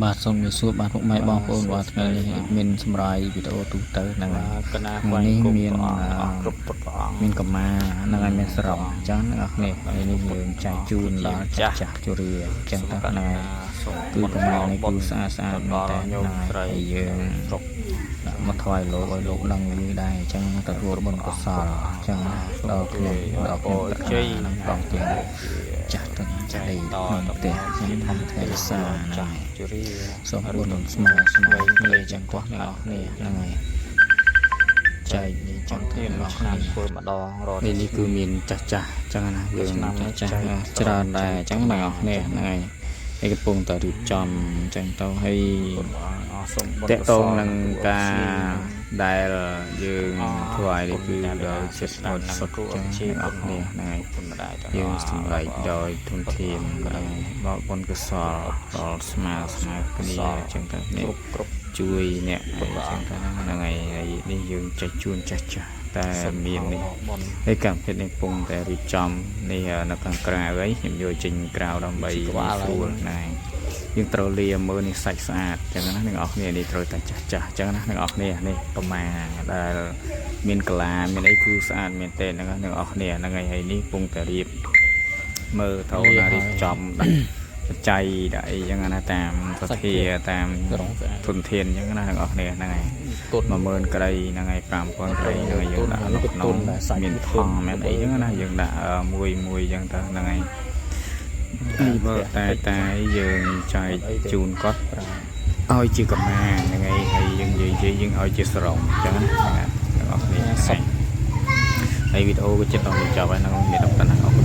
បាទសូមសួរបាទពុកម៉ែបងប្អូនបាទថ្ងៃនេះមានសម្រាប់វីដេអូទូទៅហ្នឹងហើថ្ងៃយនេះមានមានគ្រប់ព្រះអង្គមានកម្មាហ្នឹងហើយមានសរងអញ្ចឹងអ្នកនរនេះយើងចែកជូនដល់ចាស់ជរាអញ្ចឹងទៅហ្នឹងហើយគឺកម្មានេះគឺស្អាតមែនតើហ្នឹងហើយយើងមកថ្វាយលោកឲ្យលោកដឹងវាដែរអញ្ចឹងទទួលបុណ្យកុសលអញ្ចឹងដល់ខ្ញុំជ័យដល់ទាំងចាស់ទាំងចាស់នេះក្នុងផ្ទះខ្ញុំធំថ្ងៃសាហ្នឹងជរាសូមបុណ្យស្មើគ្នាចឹងកោះអ្នកនរគ្នាហ្នឹងហើយចែកនេះចឹងទៅឆ្នាំធ្វើម្ដងរត់នេះគឺមានចាស់ចឹងណាយើងចាស់ច្រើនដែរអញ្ចឹងអ្នកនរគ្នាហ្នឹងហើយឯកំពុងតែរៀបចំអញ្ចឹងទៅហើយតកតងនឹងការដែលយើងធ្វើឲ្យនេះគឺដោយចិត្តអត់សុខចឹងអ្នកនរគ្នាហ្នឹងហើយយើងសម្រេចដោយទុនធានដល់បុណ្យកុសលដល់ស្មើគ្នាអញ្ចឹងទៅនេះគ្រប់ជួយអ្នកអញ្ចឹងទៅហ្នឹងហើយនេះយើងចែកជូនចាស់តែមាននេះហើយកម្មវិធីនេះកំពុងតែរៀបចំនេះនៅខាងក្រៅហើយខ្ញុំយកចេញក្រៅដើម្បីស្រួលណាយើងត្រូវលាមើលនេះសាច់ស្អាតអញ្ចឹងណាអ្នកនរគ្នានេះត្រូវតែចាស់អញ្ចឹងណាអ្នកនរគ្នានេះប្រមាដែលមានកលាមានអីគឺស្អាតមែនទេហ្នឹងអ្នកនរគ្នាហ្នឹងហើយនេះកំពុងតែរៀបមើលទៅណារៀបចំបច្ច័យដាក់អីចឹងណាតាមសទ្ធាតាមទុនធានចឹងណាអ្នកនរគ្នាហ្នឹងហើយ10000ក្រីហ្នឹងហើយ5000ក្រីហ្នឹងហើយយើងដាក់ក្នុងមានថងមានអីចឹងណាយើងដាក់មួយចឹងទៅហ្នឹងហើយបើតែយើងចែកជូនគាត់ឲ្យជាកម្មាហ្នឹងហើយយើងនិយាយយើងឲ្យជាសរងចឹងណាអ្នកនរគ្នាហើយវីដេអូក៏ចិត្តដល់ចប់ហើយហ្នឹងមានតែប៉ុណ្ណឹង